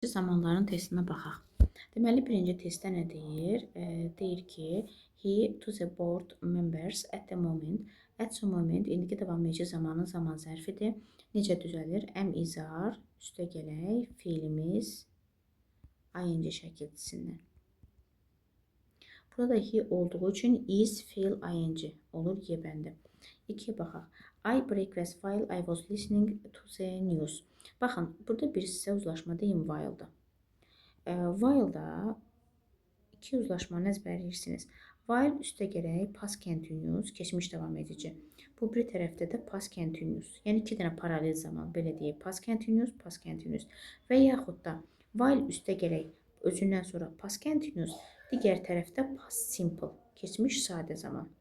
Zamanların testinə baxaq. Deməli, birinci testdə nə deyir? Deyir ki, he to the board members at the moment. At the moment indiki davam edici zamanın zaman zərfidir. Necə düzəlir? Am izar, üstə gələk, fiilimiz ing şəkildisindən. Burada he olduğu üçün is, fiil, ing olur Y bəndi. 2-yə baxaq. I breakfast while I was listening to the news. Baxın, burada bir sizə uzlaşma deyim while-da. While-da iki uzlaşmanı əzbərləyirsiniz. While üstə gələk past continuous, keçmiş davam edici. Bu bir tərəfdə də past continuous. Yəni iki dənə paralel zaman, belə deyək, past continuous. Və yaxud da while üstə gələk özündən sonra past continuous, digər tərəfdə past simple, keçmiş sadə zaman.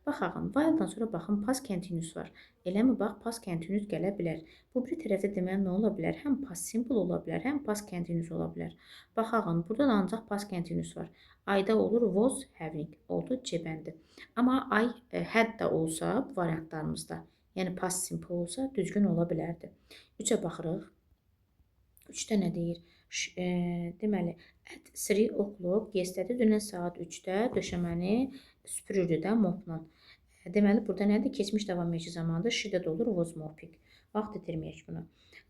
Baxaq, while-dan sonra baxın, past continuous var. Eləmi, bax, past continuous gələ bilər. Bu bir tərəfdə deməli nə ola bilər? Həm past simple ola bilər, həm past continuous ola bilər. Baxaq, burada da ancaq past continuous var. Ayda olur was having, oldu C bəndi. Amma I had da olsa bu variantlarımızda, yəni past simple olsa düzgün ola bilərdi. 3-ə baxırıq. 3-də nə deyir? Deməli, at 3 o'clock, yesterday, dünən saat 3-də döşəməni süpürürdü də mopla. Deməli, burada nədir? Keçmiş davam edici zamandır. She-də də olur was mopping. Vaxt itirməyək bunu.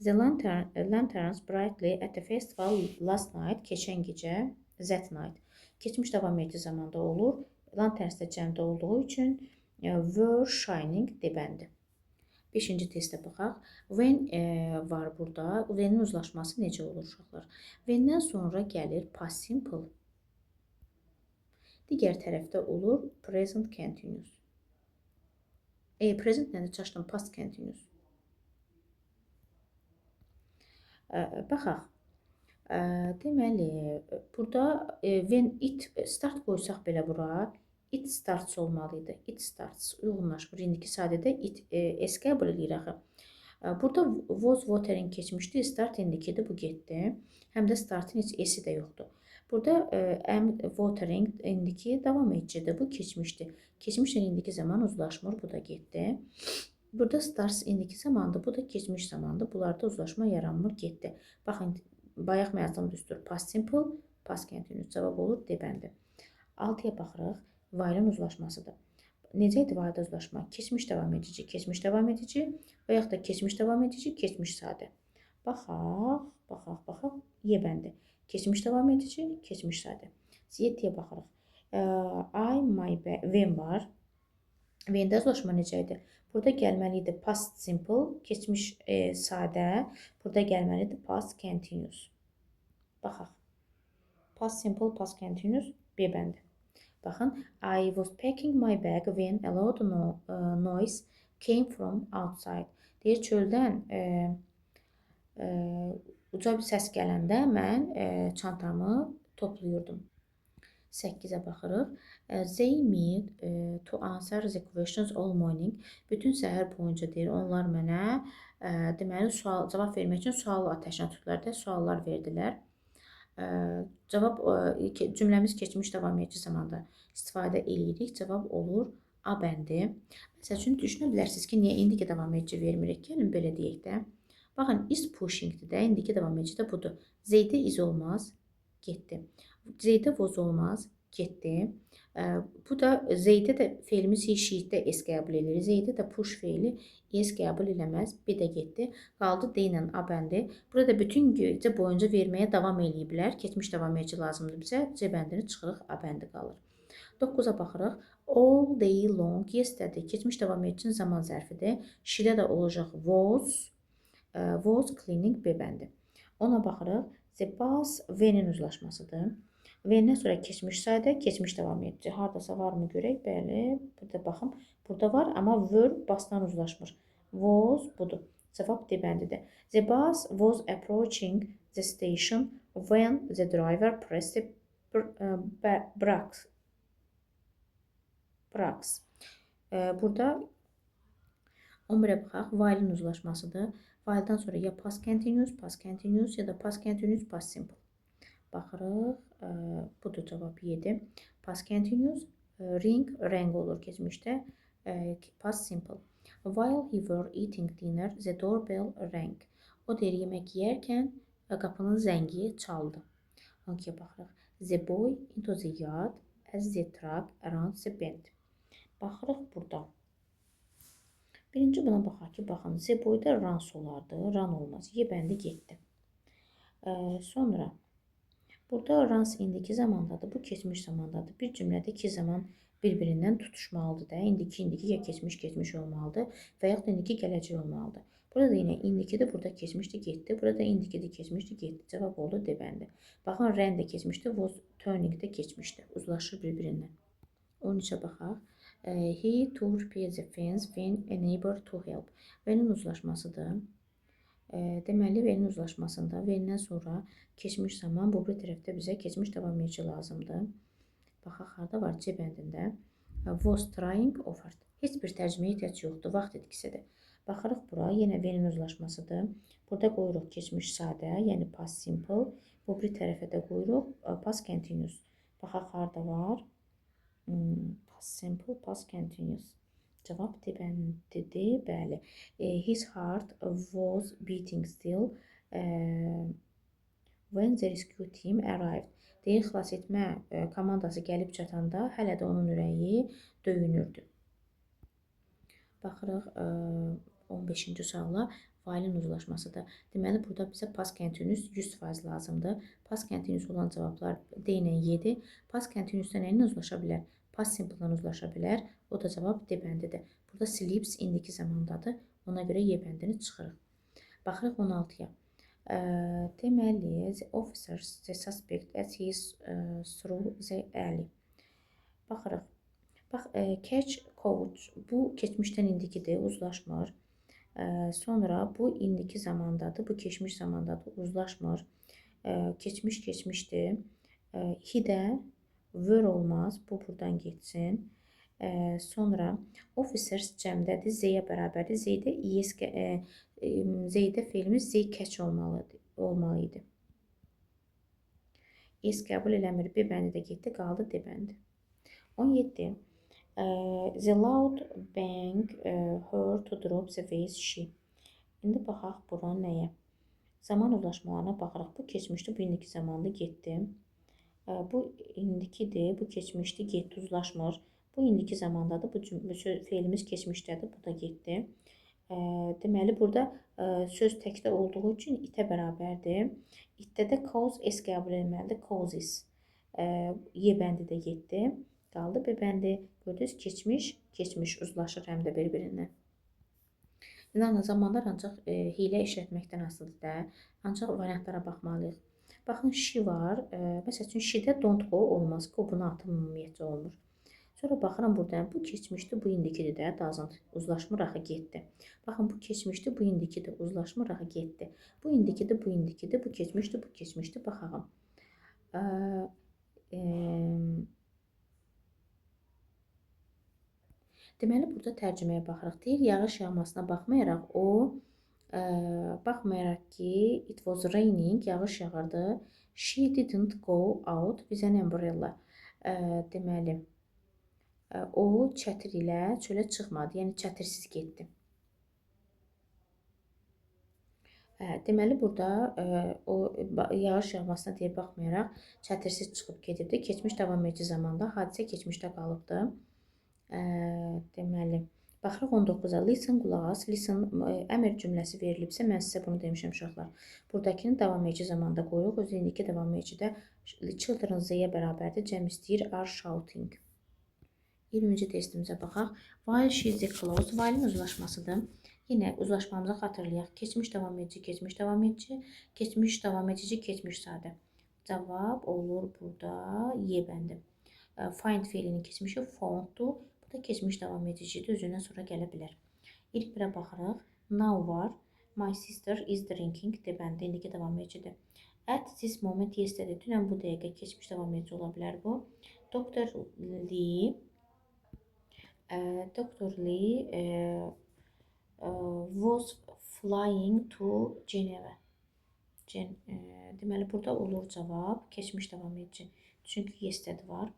The lanterns brightly at the festival last night. Keçən gecə, that night. Keçmiş davam edici zamanda olur. Lanterns də cəmdə olduğu üçün were shining debəndi. 5-ci testə baxaq. When var burada. When-in uzlaşması necə olur uşaqlar? When-dən sonra gəlir past simple. Digər tərəfdə olur present continuous. Present nədir? Çaşdım, past continuous. Baxaq. Deməli, burada when it start qoysaq belə bura, it starts olmalıydı. It starts uyğunlaşmır. İndiki sadədə it s qəbul edir axı. Burada was watering keçmişdi, start indikidir, bu getdi. Həm də startın heç s-i də yoxdur. Burada am watering indiki davam edicidir, bu keçmişdi. Keçmişlə indiki zaman uzlaşmır, bu da getdi. Burada starts indiki zamandır, bu da keçmiş zamandır. Bunlarda uzlaşma yaranmır, getdi. Baxın, bayaq məzun düstur. Past simple, past continuous cavab olur D bəndi. 6-ya baxırıq. While-in uzlaşmasıdır. Necə idi while-da uzlaşma? Keçmiş davam edici və yaxud da keçmiş davam edici, keçmiş sadə. Baxaq. Y bəndi. Keçmiş davam edici, keçmiş sadə. 7-yə baxırıq. When var. When-də uzlaşma necə idi? Burada gəlməli idi past simple, keçmiş sadə. Burada gəlməli idi past continuous. Baxaq. Past simple, past continuous, B bəndi. Baxın, I was packing my bag when a loud noise came from outside. Deyir, çöldən uca bir səs gələndə mən çantamı toplayırdım. 8-ə baxırıq. They meet to answer the questions all morning. Bütün səhər boyunca deyir, onlar mənə deməli cavab vermək üçün sual atəşinə tutdular da, suallar verdilər. Cümləmiz keçmiş davam edici zamanda istifadə edirik. Cavab olur A bəndi. Məsəl üçün düşünə bilərsiniz ki, niyə indiki davam edici vermirik? Gəlin belə deyək də. Baxın, is pushingdir də, indiki davam edici də budur. Zeydə is olmaz, getdi. Zeydə was olmaz, getdi. Bu da Zeydə də feilimiz she'də s qəbul edir. Zeydə də push feili s qəbul eləməz, B də getdi. Qaldı D ilə A bəndi. Burada bütün gecə boyunca verməyə davam eləyiblər. Keçmiş davam edici lazımdır bizə. C bəndini çıxırıq, A bəndi qalır. 9-a baxırıq. All day long, yesterday. Keçmiş davam edicinin zaman zərfidir. She-də də olacaq was cleaning, B bəndi. 10-a baxırıq. The bus when-in uzlaşmasıdır. When-dən sonra keçmiş sadə, keçmiş davam edici. Hardasa varmı görək? Bəli, burada baxım. Burada var, amma were basdan uzlaşmır. Was budur. Cavab D bəndidir. The bus was approaching the station when the driver pressed the brakes. Burada 11-ə baxaq. While-in uzlaşmasıdır. While-dan sonra ya past continuous, ya da past continuous, past simple. Baxırıq. Budur cavab 7. Past continuous, rang olur keçmişdə. Past simple. While he were eating dinner, the doorbell rang. O deyir, yemək yeyərkən Qapının zəngi çaldı. Hangiyə baxırıq? The boy into the yard as the truck around the bend. Baxırıq burada. Birinci buna baxaq ki, baxın, the boyda runs olardı, run olmaz. Y bəndi getdi. Sonra burada runs indiki zamandadır, bu keçmiş zamandadır. Bir cümlədə iki zaman bir-birindən tutuşmalıdır da. İndiki ya keçmiş olmalıdır və yaxud da indiki gələcək olmalıdır. Burada da yine indikidir, burada keçmişdi, getdi. Burada indikidir, keçmişdi, getdi. Cavab oldu D bəndi. Baxın, ran da keçmişdi, was turning də keçmişdi. Uzlaşır bir-birindən. 13'ə baxaq. He to repair the fence when a neighbor to help. When-in uzlaşmasıdır. Deməli, when-in uzlaşmasında when-dən sonra keçmiş zaman bu bir tərəfdə bizə keçmiş davam edici lazımdır. Baxaq, harda var? C bəndində. Was trying offered. Heç bir tərcüməyə ehtiyac yoxdur. Vaxt etkisidir. Baxırıq bura. Yenə when-in uzlaşmasıdır. Burada qoyuruq keçmiş sadə, yəni past simple. Bu bir tərəfə də qoyuruq past continuous. Baxaq, harda var? Past simple, past continuous. Cavab D bəndidir. Bəli. His heart was beating still when the rescue team arrived. Deyir, xilas etmə komandası gəlib çatanda hələ də onun ürəyi döyünürdü. Baxırıq 15-ci suala. Failin uzlaşmasıdır. Deməli, burada bizə past continuous 100% lazımdır. Past continuous olan cavablar D ilə Y-dir. Past continuous-da nə ilə uzlaşa bilər? Past simple-dan uzlaşa bilər. O da cavab D bəndidir. Burada sleeps indiki zamandadır. Ona görə Y bəndini çıxırıq. Baxırıq 16-ya. Deməli, the officers, the suspect as he is through the alley. Baxırıq. Bax, catch, coach. Bu keçmişdən indikidir, uzlaşmır. Sonra bu indiki zamandadır, bu keçmiş zamandadır, uzlaşmır. Keçmiş keçmişdir. He də were olmaz, bu buradan geçsin. Sonra officers cəmdədir, Z-yə bərabərdir. Z-də feilimiz Z catch olmalıydı. İs qəbul eləmir, B bəndi də getdi, qaldı D bəndi. 17. The loud bang her to drop the vase she. İndi baxaq bura nəyə? Zaman uzlaşmalarına baxırıq. Bu keçmişdi, bu indiki zamanda getdi. Bu indikidir, bu keçmişdi, getdi, uzlaşmır. Bu indiki zamandadır, bu feilimiz keçmişdədir, bu da getdi. Deməli, burada söz təkdə olduğu üçün itə bərabərdir. İtdə də cause S qəbul etməlidir, causes. Y bəndi də getdi. Qaldı B bəndi. Gördünüz, keçmiş uzlaşır həm də bir-birindən. İnanın, zamanlar ancaq hilə işlətməkdən asılıdır da. Ancaq variantlara baxmalıyıq. Baxın, she var. Məsəl üçün, she-də don't go olmaz. Go buna atım ümumiyyətcə olmur. Sonra baxıram burada. Bu keçmişdi, bu indikidir də. Doesn't uzlaşmır, axı getdi. Baxın, bu keçmişdi, bu indikidir. Uzlaşmır, axı getdi. Bu indikidir, bu indikidir. Bu keçmişdi, bu keçmişdi. Baxağım. Deməli, burada tərcüməyə baxırıq. Deyir, yağış yağmasına baxmayaraq, baxmayaraq ki, it was raining, yağış yağırdı. She didn't go out with an umbrella. Deməli, o çətir ilə çölə çıxmadı, yəni çətirsiz getdi. Deməli, burada o yağış yağmasına deyir, baxmayaraq çətirsiz çıxıb gedibdi. Keçmiş davam edici zamanda hadisə keçmişdə qalıbdı. Deməli, baxırıq 19-a. Listen, qulaq as. Listen, əmr cümləsi verilibsə, mən sizə bunu demişəm uşaqlar. Buradakini davam edici zamanda qoyuruq. Özü indiki davam edicidə children Z-yə bərabərdir. Cəm istəyir, are shouting. 20-ci testimizə baxaq. While she is close, while-in uzlaşmasıdır. Yenə uzlaşmamızı xatırlayaq. Keçmiş davam edici, keçmiş davam edici, keçmiş davam edici, keçmiş sadə. Cavab olur burada Y bəndi. Find feilinin keçmişi founddur. Bu da keçmiş davam edicidir. Özündən sonra gələ bilər. İlk birə baxırıq. Now var. My sister is drinking. D bəndi indiki davam edicidir. At this moment yesterday. Dünən bu dəqiqə keçmiş davam edici ola bilər bu. Dr. Lee was flying to Geneva. Deməli, burada olur cavab. Keçmiş davam edici. Çünki yesterday var.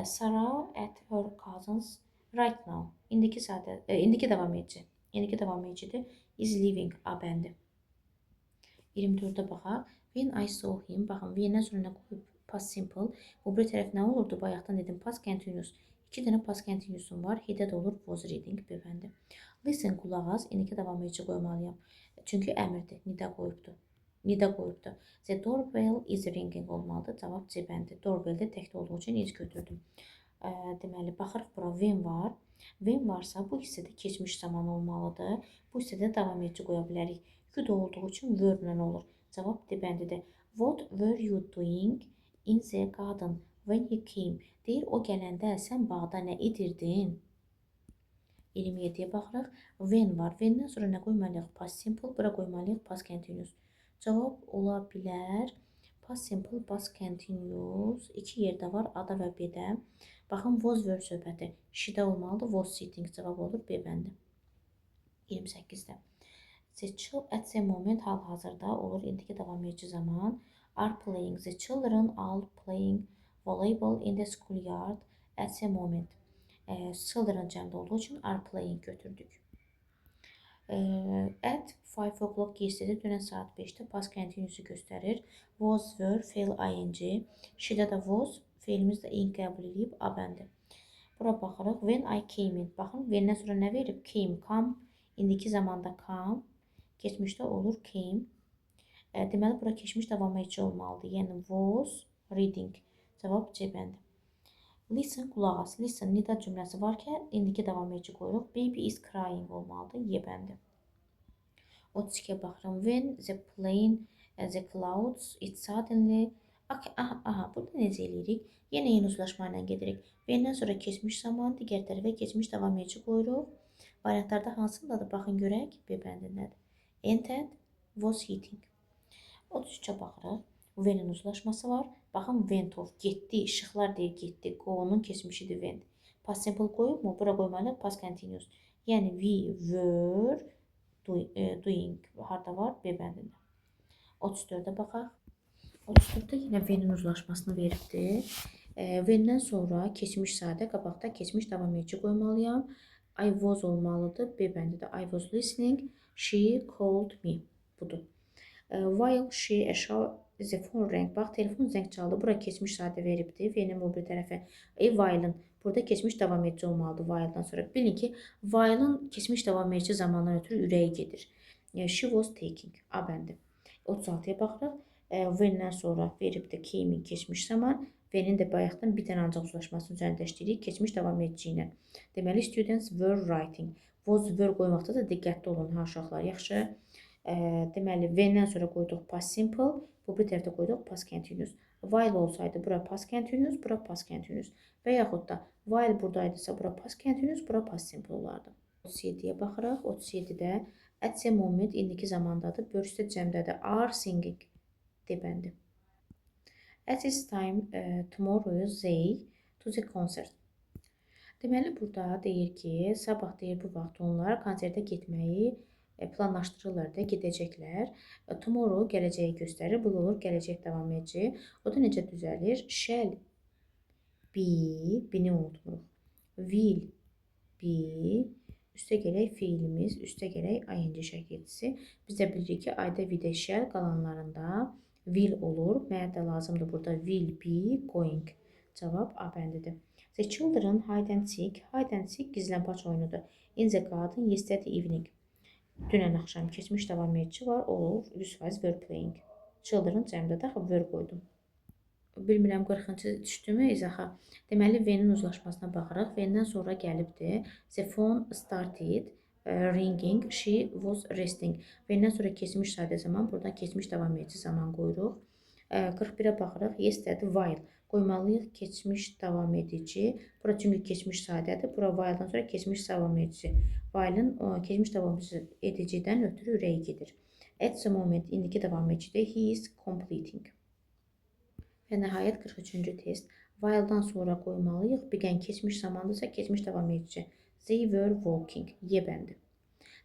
Sarah at her cousins right now. İndiki davam edici. İndiki davam edicidir. Is living. A bəndi. 24-də baxaq. When I saw him, baxın, when-dən sonra nə qoyub? Past simple. Bu bir tərəf nə olurdu? Bayaqdan dedim, past continuous. 2 dənə past continuous'um var. He-də də olur was reading bebəndi. Listen, qulaq as. İndiki davam edici qoymalıyam. Çünki əmrdir. Nida qoyubdu. Nida qoyubdu. The doorbell is ringing olmalıdır. Cavab C bəndi. Doorbell-də təkdə olduğu üçün is götürdüm. Deməli, baxırıq bura when var. When varsa bu hissədə keçmiş zaman olmalıdır. Bu hissədə davam edici qoya bilərik. Could olduğu üçün were-lə olur. Cavab D bəndidir. What were you doing in the garden when you came? Deyir, o gələndə sən bağda nə edirdin? 27-yə baxırıq. When var. When-dən sonra nə qoymalıyıq? Past simple. Bura qoymalıyıq past continuous. Cavab ola bilər. Past simple, past continuous. 2 yerdə var. A-da və B-də. Baxın, was were söhbəti. She-də olmalıdır. Was sitting. Cavab olur B bəndi. 28-də. The children at the moment hal-hazırda olur. İndiki davam edici zaman. Are playing. The children are playing volleyball in the schoolyard at the moment. Children cəmdə olduğu üçün are playing götürdük. At 5 o'clock yesterday, dünən saat 5-də past continuous'u göstərir. Was, were, fail, ing. She-də də was, feilimiz də in qəbul edib a bəndi. Bura baxırıq. When I came in. Baxın, when-dən sonra nə verib? Came, come. İndiki zamanda come. Keçmişdə olur came. Deməli, bura keçmiş davam edici olmalıdır. Yəni, was reading. Cavab C bəndi. Listen, qulaq as. Listen, nida cümləsi varkən, indiki davam edici qoyuruq. Baby is crying olmalıdır. Y bəndi. 32-yə baxıram. When the plane, the clouds, it suddenly... Aha, burada necə eləyirik? Yenə yeni uzlaşma ilə gedirik. When-dən sonra keçmiş zaman, digər tərəfə keçmiş davam edici qoyuruq. Variantlarda hansındadır? Baxın, görək. B bəndindədir. Entered, was hitting. 33-ə baxırıq. When-in uzlaşması var. Baxın, went off, getdi, işıqlar deyir, getdi. Go-nun keçmişidir went. Past simple qoyub mu? Bura qoymalıyıq past continuous. Yəni, we were doing. Harada var? B bəndində. 34-də baxaq. 34-də yenə when-in uzlaşmasını veribdir. When-dən sonra keçmiş sadə, qabaqda keçmiş davam edici qoymalıyam. I was olmalıdır. B bəndidə. I was listening. She called me. Budur. While she the phone rang. Bax, telefon zəng çaldı. Bura keçmiş sadə veribdir. When-in bu bir tərəfə. While-ın. Burada keçmiş davam edici olmalıdır. While-dan sonra. Bilin ki, while-ın keçmiş davam edici zamandan ötürü ürəyi gedir. She was taking. A bəndi. 36-ya baxırıq. When-dən sonra veribdir came-in keçmiş zaman. When-in də bayaqdan bir dənə ancaq uzlaşmasını üzərində işləyirik. Keçmiş davam edici ilə. Deməli, students were writing. Was, were qoymaqda da diqqətli olun, ha, uşaqlar. Yaxşı. Deməli, when-dən sonra qoyduq past simple. Bu bir tərəfdə qoyduq past continuous. While olsaydı, bura past continuous, bura past continuous. Və yaxud da, while buradaydısa, bura past continuous, bura past simple olardı. 37-yə baxırıq. 37-də at the moment indiki zamandadır. Bölüşdə cəmdədir. Are singing. Debəndi. At this time, tomorrow they to the concert. Deməli, burada deyir ki, sabah deyir bu vaxt onlar konsertə getməyi planlaşdırırlar da, gedəcəklər. Tomorrow gələcəyi göstərir. Bu olur gələcək davam edici. O da necə düzəlir? Shall be, be-ni unutmuruq. Will be, üstə gələk feilimiz, üstə gələk ing şəkilçisi. Biz də bilirik ki, ayda vida shall qalanlarında will olur. Mənə də lazımdır burada will be going. Cavab A bəndidir. The children hide and seek. Hide and seek gizlənpaç oyunudur. In the garden yesterday evening. Dünən axşam keçmiş davam edici var. Olur 100% were playing. Children cəmdə də were qoydum. Bilmirəm 40-cı düşdümü izaha. Deməli, when-in uzlaşmasına baxırıq. When-dən sonra gəlibdir. The phone started ringing. She was resting. When-dən sonra keçmiş sadə zaman. Buradan keçmiş davam edici zaman qoyuruq. 41-ə baxırıq. Yesterday while. Qoymalıyıq keçmiş davam edici. Bura çünki keçmiş sadədir. Bura while-dan sonra keçmiş davam edici. While-ın keçmiş davam edicidən ötürü ürəyi gedir. At the moment indiki davam edicidir. He is completing. Və nəhayət 43-cü test. While-dan sonra qoymalıyıq. Begin keçmiş zamandırsa keçmiş davam edici. They were walking. Y bəndi.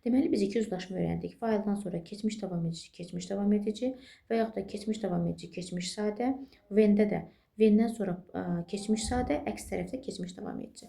Deməli, biz iki uzlaşma öyrəndik. While-dan sonra keçmiş davam edici və yaxud da keçmiş davam edici, keçmiş sadə. When-də də when-dən sonra keçmiş sadə, əks tərəfdə keçmiş davam edici.